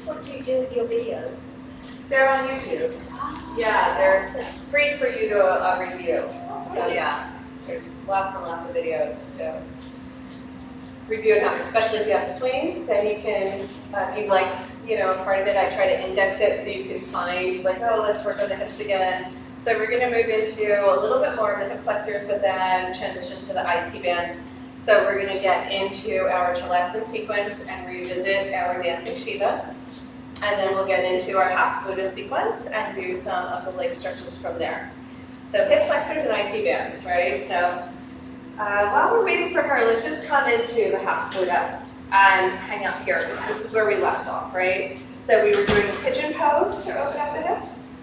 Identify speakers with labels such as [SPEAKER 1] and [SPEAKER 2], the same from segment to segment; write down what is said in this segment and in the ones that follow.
[SPEAKER 1] What do you do with your videos?
[SPEAKER 2] They're on YouTube. Yeah, they're free for you to review. So yeah, there's lots and lots of videos to review it out, especially if you have a swing, then you can, if you liked, part of it, I try to index it so you can find like, oh, let's work on the hips again. So we're gonna move into a little bit more of the hip flexors, but then transition to the IT bands. So we're gonna get into our chillaxing sequence and revisit our dancing Shiva. And then we'll get into our half Buddha sequence and do some of the leg stretches from there. So hip flexors and IT bands, right? So while we're waiting for her, let's just come into the half Buddha and hang out here, because this is where we left off, right? So we were doing pigeon pose to open up the hips.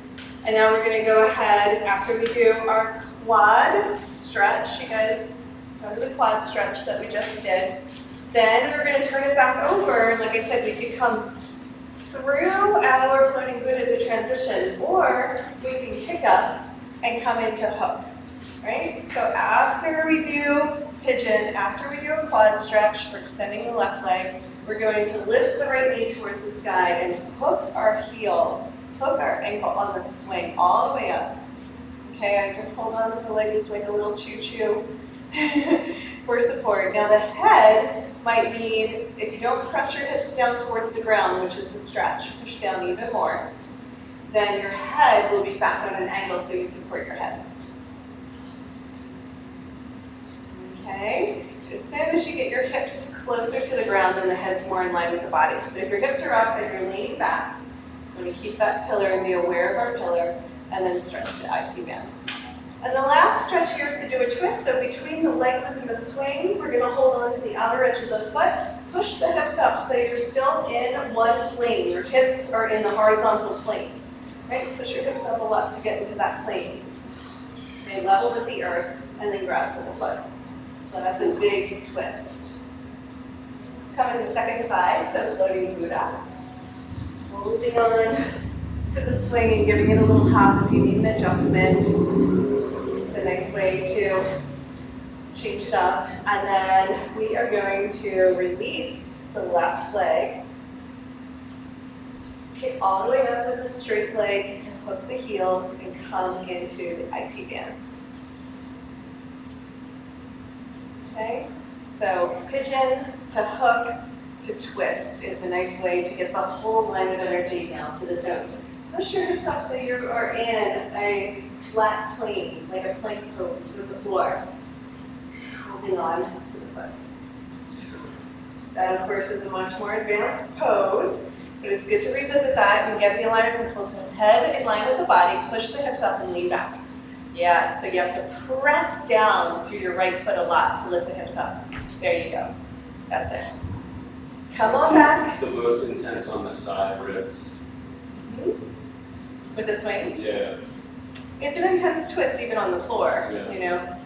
[SPEAKER 2] And now we're gonna go ahead, after we do our quad stretch, you guys remember the quad stretch that we just did, then we're gonna turn it back over, and like I said, we could come through our floating Buddha to transition, or we can kick up and come into hook. Right? So after we do pigeon, after we do a quad stretch, we're extending the left leg, we're going to lift the right knee towards the sky and hook our heel, hook our ankle on the swing all the way up. Okay, I just hold on to the leg, it's like a little choo-choo for support. Now the head might need, if you don't press your hips down towards the ground, which is the stretch, push down even more, then your head will be back on an angle so you support your head. Okay, as soon as you get your hips closer to the ground, then the head's more in line with the body. But if your hips are up and you're leaning back, we're going to keep that pillar and be aware of our pillar, and then stretch the IT band. And the last stretch here is to do a twist. So between the leg loop and the swing, we're going to hold on to the outer edge of the foot, push the hips up so you're still in one plane. Your hips are in the horizontal plane. Right? Push your hips up a lot to get into that plane. Okay, level with the earth, and then grab for the foot. So that's a big twist. Let's come into second side, so floating Buddha. Holding on to the swing and giving it a little hop if you need an adjustment. It's a nice way to change it up. And then we are going to release the left leg. Kick all the way up with a straight leg to hook the heel and come into the IT band. Okay, so pigeon to hook to twist is a nice way to get the whole line of energy down to the toes. Push your hips up so you are in a flat plane, like a plank pose with the floor. Holding on to the foot. That, of course, is a much more advanced pose, but it's good to revisit that and get the alignment principles. So head in line with the body, push the hips up and lean back. Yeah, so you have to press down through your right foot a lot to lift the hips up. There you go. That's it. Come on back.
[SPEAKER 3] The most intense on the side ribs.
[SPEAKER 2] With the swing?
[SPEAKER 3] Yeah.
[SPEAKER 2] It's an intense twist even on the floor,
[SPEAKER 3] Yeah.
[SPEAKER 2] you know.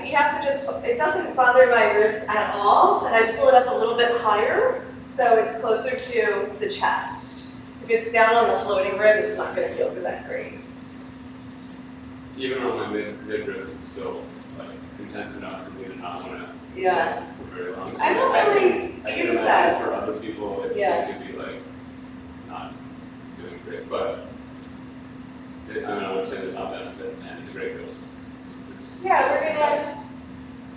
[SPEAKER 2] You have to just, it doesn't bother my ribs at all, but I pull it up a little bit higher so it's closer to the chest. If it's down on the floating rib, it's not going to feel that great.
[SPEAKER 3] Even on my mid ribs, it's still like intense enough for me to not want to
[SPEAKER 2] Yeah.
[SPEAKER 3] for very long.
[SPEAKER 2] I don't really
[SPEAKER 3] I
[SPEAKER 2] use
[SPEAKER 3] can
[SPEAKER 2] that.
[SPEAKER 3] imagine for other people, it could be like not doing great, but I mean, I would say there's not benefit, and it's a great dose.
[SPEAKER 2] Yeah,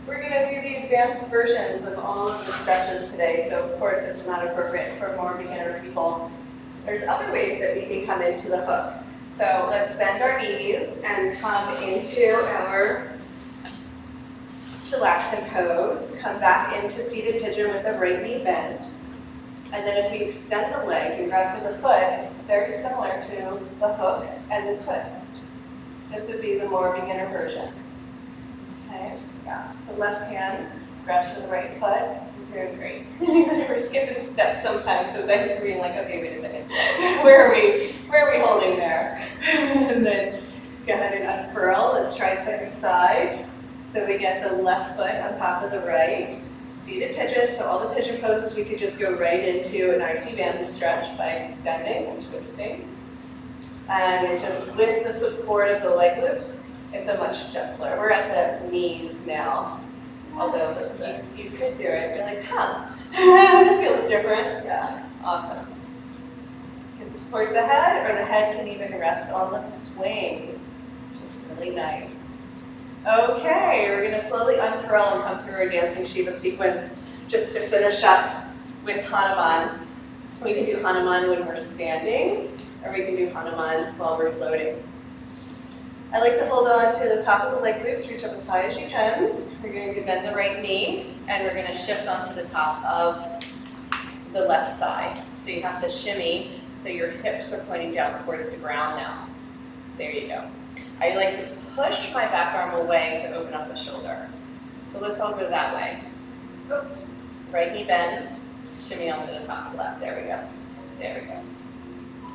[SPEAKER 2] we're gonna do the advanced versions of all of the stretches today. So of course it's not appropriate for more beginner people. There's other ways that we can come into the hook. So let's bend our knees and come into our chillaxing pose. Come back into seated pigeon with the right knee bent. And then if we extend the leg and grab for the foot, it's very similar to the hook and the twist. This would be the more beginner version. Okay, yeah, so left hand grabs for the right foot. You're doing great. We're skipping steps sometimes, so thanks for being like, okay, wait a second. Where are we holding there? And then go ahead and unfurl. Let's try second side. So we get the left foot on top of the right. Seated pigeon, so all the pigeon poses we could just go right into an IT band stretch by extending and twisting. And just with the support of the leg loops, it's a much gentler. We're at the knees now, although you could do it. You're like, huh, it feels different. Yeah, awesome. can support the head, or the head can even rest on the swing, which is really nice. Okay, we're gonna slowly unfurl and come through our dancing Shiva sequence just to finish up with Hanuman. We can do Hanuman when we're standing, or we can do Hanuman while we're floating. I like to hold on to the top of the leg loops, reach up as high as you can. We're going to bend the right knee, and we're going to shift onto the top of the left thigh. So you have to shimmy, so your hips are pointing down towards the ground now. There you go. I like to push my back arm away to open up the shoulder. So let's all go that way. Oops. Right knee bends, shimmy onto the top of the left. There we go. There we go.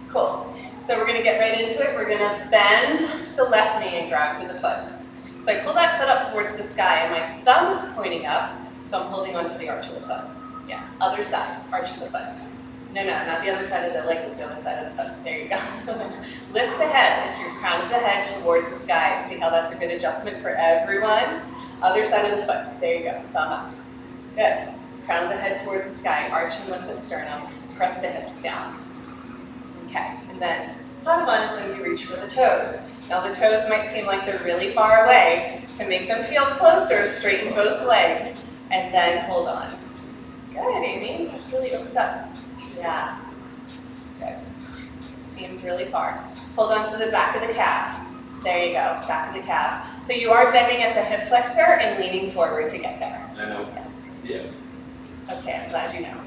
[SPEAKER 2] Cool. So we're going to get right into it. We're going to bend the left knee and grab for the foot. So I pull that foot up towards the sky, and my thumb is pointing up, so I'm holding onto the arch of the foot. Yeah, other side, arch of the foot. No, not the other side of the leg, but the other side of the foot. There you go. Lift the head. It's your crown of the head towards the sky. See how that's a good adjustment for everyone? Other side of the foot. There you go. Thumb up. Good. Crown of the head towards the sky. Arch and lift the sternum. Press the hips down. Okay, and then Hanuman is when you reach for the toes. Now the toes might seem like they're really far away. To make them feel closer, straighten both legs, and then hold on. Good, Amy, that's really opened up. Yeah, good. It seems really far. Hold on to the back of the calf. There you go, back of the calf. So you are bending at the hip flexor and leaning forward to get there.
[SPEAKER 3] I know. Yeah.
[SPEAKER 2] Okay, I'm glad you know.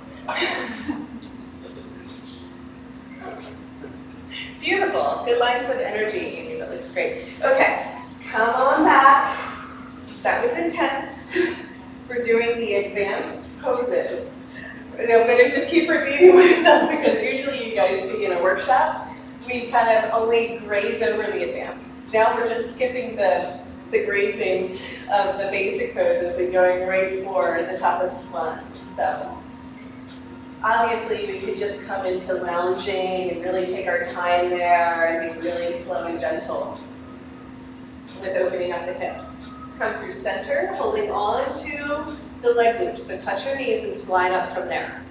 [SPEAKER 2] Beautiful. Good lines of energy, Amy. That looks great. Okay, come on back. That was intense. We're doing the advanced poses. And I'm going to just keep repeating myself because usually you guys see in a workshop, we kind of only graze over the advanced. Now we're just skipping the grazing of the basic poses and going right for the toughest ones. So obviously, we could just come into lounging and really take our time there and be really slow and gentle with opening up the hips. Let's come through center, holding on to the leg loops. So touch your knees and slide up from there.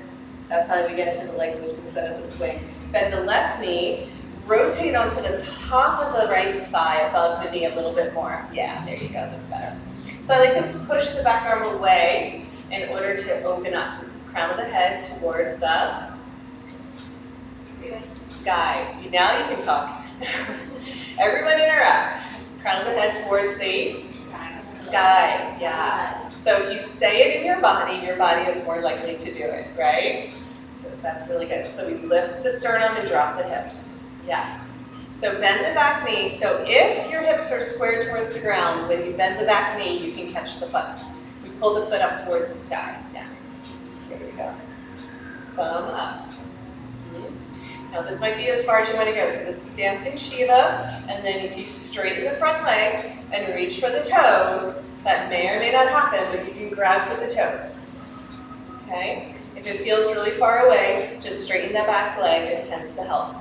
[SPEAKER 2] That's how we get to the leg loops instead of the swing. Bend the left knee, rotate onto the top of the right thigh above the knee a little bit more. Yeah, there you go, that's better. So I like to push the back arm away in order to open up. Crown of the head towards the sky. Now you can talk. Everyone interact. Crown of the head towards the sky. Yeah. So if you say it in your body is more likely to do it, right? So that's really good. So we lift the sternum and drop the hips. Yes. So bend the back knee. So if your hips are squared towards the ground, when you bend the back knee, you can catch the foot. We pull the foot up towards the sky. Yeah. Here we go. Thumb up. Now this might be as far as you want to go. So this is dancing Shiva, and then if you straighten the front leg and reach for the toes, that may or may not happen, but you can grab for the toes. Okay? If it feels really far away, just straighten that back leg. It tends to help.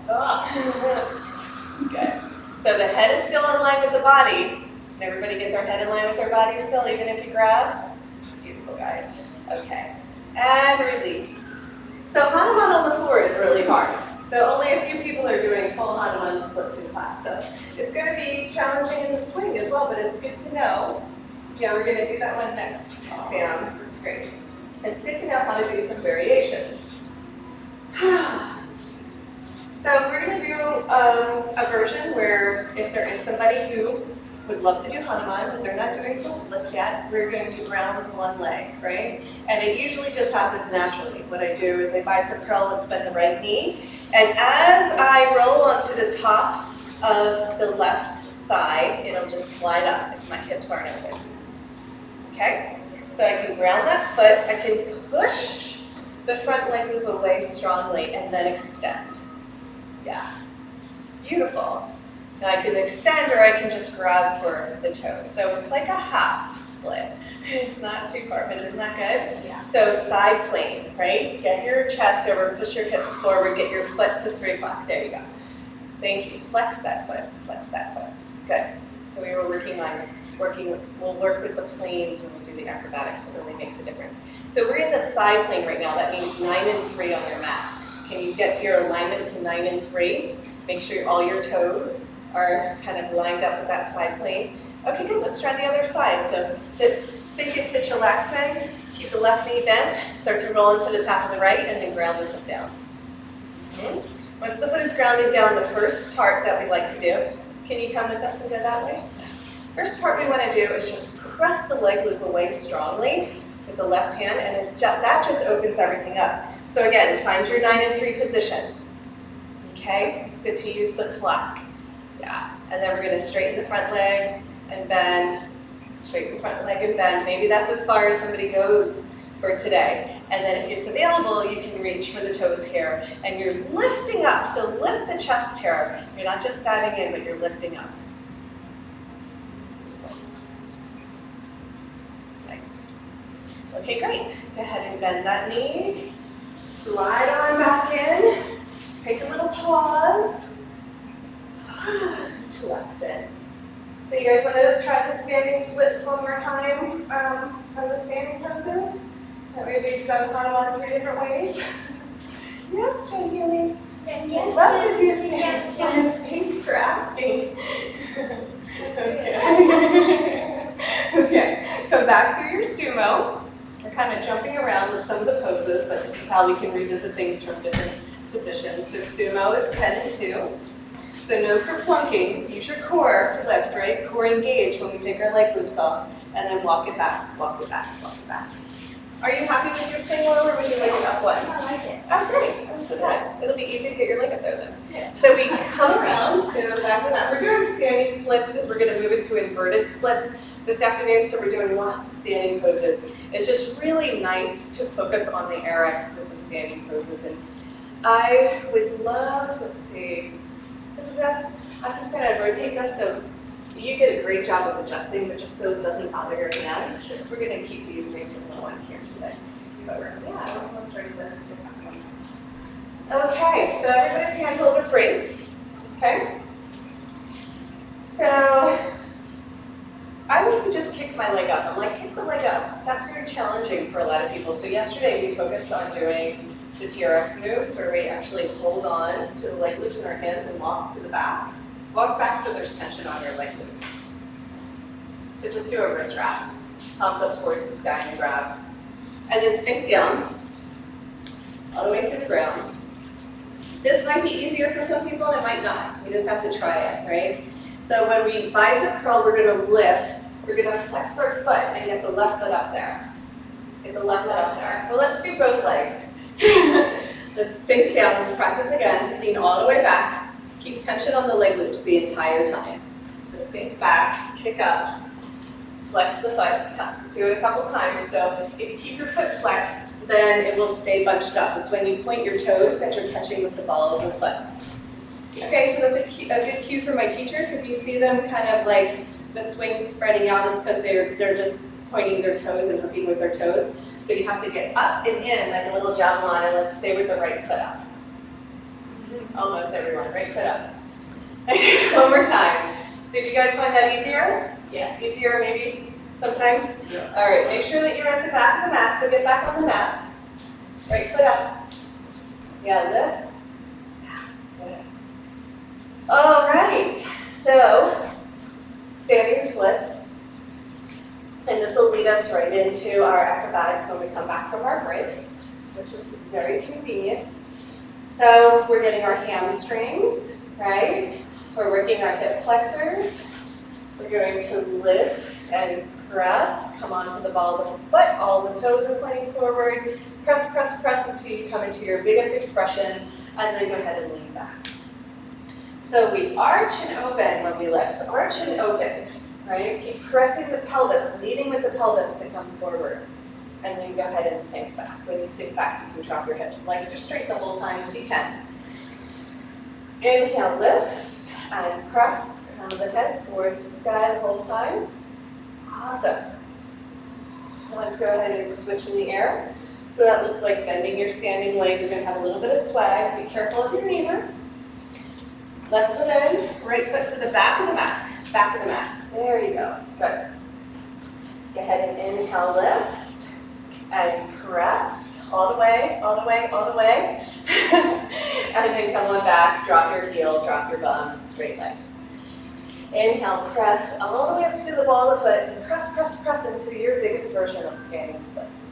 [SPEAKER 2] Good. So the head is still in line with the body. Can everybody get their head in line with their body still, even if you grab? Beautiful, guys. Okay. And release. So Hanuman on the floor is really hard. So only a few people are doing full Hanuman splits in class. So it's going to be challenging in the swing as well, but it's good to know. Yeah, we're going to do that one next, Sam. That's great. It's good to know how to do some variations. So we're going to do a version where if there is somebody who would love to do Hanuman, but they're not doing full splits yet, we're going to ground one leg, right? And it usually just happens naturally. What I do is I bicep curl, let's bend the right knee, and as I roll onto the top of the left thigh, it'll just slide up if my hips aren't open. Okay? So I can ground that foot, I can push the front leg loop away strongly and then extend. Yeah. Beautiful. Now I can extend or I can just grab for the toes. So it's like a half split. It's not too far, but isn't that good? Yeah. So side plane, right? Get your chest over, push your hips forward, get your foot to 3 o'clock. There you go. Thank you. Flex that foot. Flex that foot. Good. So we were we'll work with the planes when we do the acrobatics. It really makes a difference. So we're in the side plane right now. That means 9 and 3 on your mat. Can you get your alignment to 9 and 3? Make sure all your toes are kind of lined up with that side plane. Okay, good, let's try the other side. So sink into chillaxing, keep the left knee bent, start to roll into the tap of the right, and then ground the foot down. Once the foot is grounded down, the first part that we like to do, can you come with us and go that way? First part we want to do is just press the leg loop away strongly with the left hand, and that just opens everything up. So again, find your 9 and 3 position. Okay, it's good to use the clock. Yeah, and then we're going to straighten the front leg and bend, straighten the front leg and bend. Maybe that's as far as somebody goes for today. And then if it's available, you can reach for the toes here. And you're lifting up, so lift the chest here. You're not just diving in, but you're lifting up. Nice. Okay, great. Go ahead and bend that knee. Slide on back in. Take a little pause. Chillax in. So you guys want to try the standing splits one more time from the standing poses? That way we've done Hanuman 3 different ways. Yes, Healy?
[SPEAKER 1] Yes,
[SPEAKER 2] I'd love to do standing splits. Thank you for asking. Okay. Okay, come back through your sumo. We're kind of jumping around with some of the poses, but this is how we can revisit things from different positions. So sumo is 10 and 2. So no kerplunking, use your core to lift, right? Core engage when we take our leg loops off, and then walk it back, walk it back, walk it back. Are you happy with your spin low, or would you like it up one?
[SPEAKER 1] I like it.
[SPEAKER 2] Oh, great, I'm so glad. It'll be easy to get your leg up there then.
[SPEAKER 1] Yeah.
[SPEAKER 2] So we come around, go back and up. We're doing standing splits because we're gonna move into inverted splits this afternoon, so we're doing lots of standing poses. It's just really nice to focus on the AYRx with the standing poses. And I would love, let's see, I'm just going to rotate this so you did a great job of adjusting, but just so it doesn't bother your hand, we're going to keep these nice and low on here today. Yeah, almost ready to. Okay, so everybody's hand pulls are free. Okay. So I like to just kick my leg up. I'm like, kick the leg up. That's very challenging for a lot of people. So yesterday we focused on doing the TRX moves where we actually hold on to the leg loops in our hands and walk to the back. Walk back so there's tension on your leg loops. So just do a wrist wrap. Palms up towards the sky and grab. And then sink down all the way to the ground. This might be easier for some people and it might not. We just have to try it, right? So when we bicep curl, we're gonna lift. We're gonna flex our foot and get the left foot up there. Get the left foot up there. Well, let's do both legs. Let's sink down, let's practice again. Lean all the way back. Keep tension on the leg loops the entire time. So sink back, kick up, flex the foot. Do it a couple times. So if you keep your foot flexed, then it will stay bunched up. It's when you point your toes that you're catching with the ball of the foot. Okay, so that's a good cue for my teachers. If you see them kind of like the swing spreading out, it's because they're just pointing their toes and hooking with their toes. So you have to get up and in like a little javelin, and let's stay with the right foot up. Almost everyone, right foot up. One more time. Did you guys find that easier?
[SPEAKER 1] Yes.
[SPEAKER 2] Easier maybe sometimes?
[SPEAKER 3] Yeah.
[SPEAKER 2] All right, make sure that you're at the back of the mat, so get back on the mat. Right foot up. Yeah, lift. Good. All right, so standing splits. And this will lead us right into our acrobatics when we come back from our break, which is very convenient. So we're getting our hamstrings, right? We're working our hip flexors. We're going to lift and press, come onto the ball of the foot. All the toes are pointing forward. Press, press, press until you come into your biggest expression, and then go ahead and lean back. So we arch and open when we lift. Arch and open. Right? Keep pressing the pelvis, leading with the pelvis to come forward. And then go ahead and sink back. When you sink back, you can drop your hips. Legs are straight the whole time if you can. Inhale, lift, and press. Crown of the head towards the sky the whole time. Awesome. Let's go ahead and switch in the air. So that looks like bending your standing leg. You're going to have a little bit of swag. Be careful of your neighbor. Left foot in, right foot to the back of the mat. Back of the mat. There you go. Good. Go ahead and inhale, lift, and press. all the way, all the way, all the way. And then come on back, drop your heel, drop your bum, straight legs. Inhale, press all the way up to the ball of the foot, and press, press, press into your biggest version of standing splits.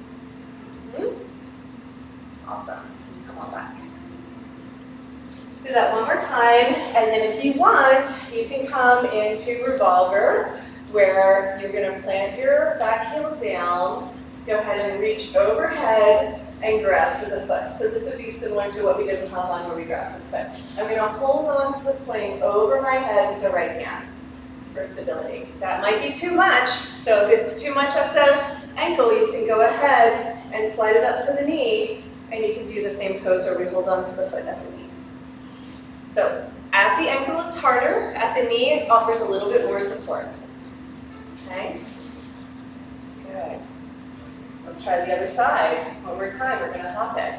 [SPEAKER 2] Awesome. Come on back. Let's do that one more time, and then if you want, you can come into revolver, where you're going to plant your back heel down, go ahead and reach overhead and grab for the foot. So this would be similar to what we did with Hanuman, where we grabbed for the foot. I'm going to hold on to the swing over my head with the right hand for stability. That might be too much, so if it's too much at the ankle, you can go ahead and slide it up to the knee, and you can do the same pose where we hold on to the foot at the knee. So at the ankle is harder, at the knee it offers a little bit more support. Okay? Good. Let's try the other side. One more time, we're going to hop it.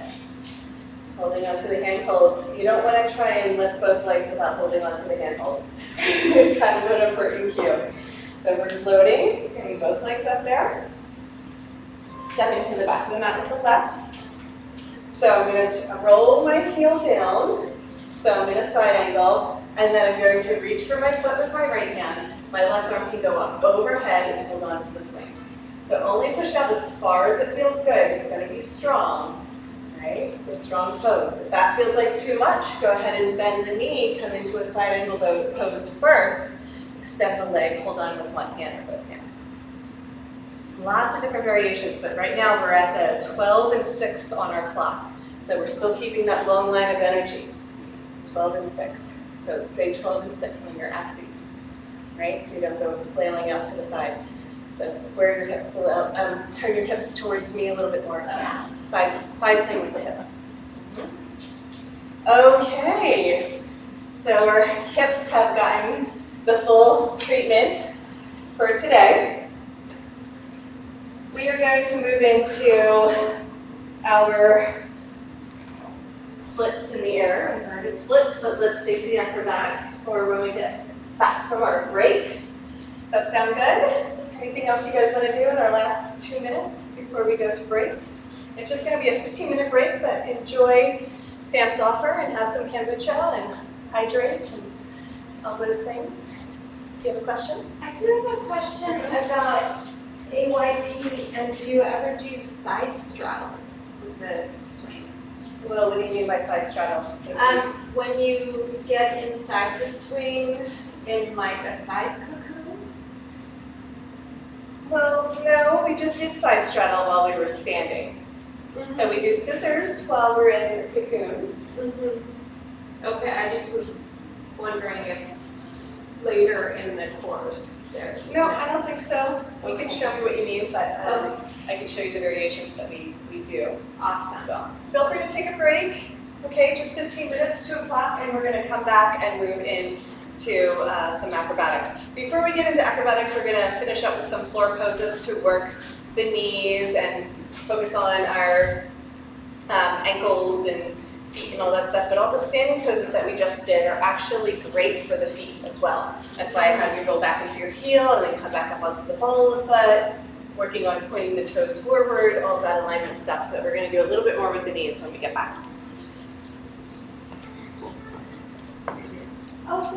[SPEAKER 2] Holding onto the hand holds. You don't want to try and lift both legs without holding onto the hand holds. It's kind of an important cue. So we're floating, getting both legs up there. Stepping to the back of the mat with the left. So I'm going to roll my heel down. So I'm in a side angle, and then I'm going to reach for my foot with my right hand. My left arm can go up overhead and hold on to the swing. So only push out as far as it feels good. It's going to be strong, right? So strong pose. If that feels like too much, go ahead and bend the knee, come into a side angle pose first, extend the leg, hold on with one hand or both hands. Lots of different variations, but right now we're at the 12 and 6 on our clock. So we're still keeping that long line of energy. 12 and 6. So stay 12 and 6 on your axes, right? So you don't go flailing out to the side. So square your hips a little, turn your hips towards me a little bit more. Side thing with the hips. Okay. So our hips have gotten the full treatment for today. We are going to move into our splits in the air, inverted splits, but let's save the acrobatics for when we get back from our break. Does that sound good? Anything else you guys want to do in our last 2 minutes before we go to break? It's just going to be a 15-minute break, but enjoy Sam's offer and have some kombucha and hydrate and all those things. Do you have a question?
[SPEAKER 1] I do have a question about AYP, and do you ever do side straddles with the swing?
[SPEAKER 2] Well, what do you mean by side straddle?
[SPEAKER 1] When you get inside the swing in like a side cocoon?
[SPEAKER 2] Well, no, we just did side straddle while we were standing. So we do scissors while we're in the cocoon.
[SPEAKER 1] Okay, I just was wondering if later in the course there.
[SPEAKER 2] No, I don't think so. You can show me what you mean, but I can show you the variations that we do
[SPEAKER 1] Awesome.
[SPEAKER 2] as well. Feel free to take a break. Okay, just 15 minutes, 2 o'clock, and we're going to come back and move into some acrobatics. Before we get into acrobatics, we're going to finish up with some floor poses to work the knees and focus on our ankles and feet and all that stuff. But all the standing poses that we just did are actually great for the feet as well. That's why I have you roll back into your heel and then come back up onto the ball of the foot, working on pointing the toes forward, all that alignment stuff. But we're going to do a little bit more with the knees when we get back.
[SPEAKER 1] Okay.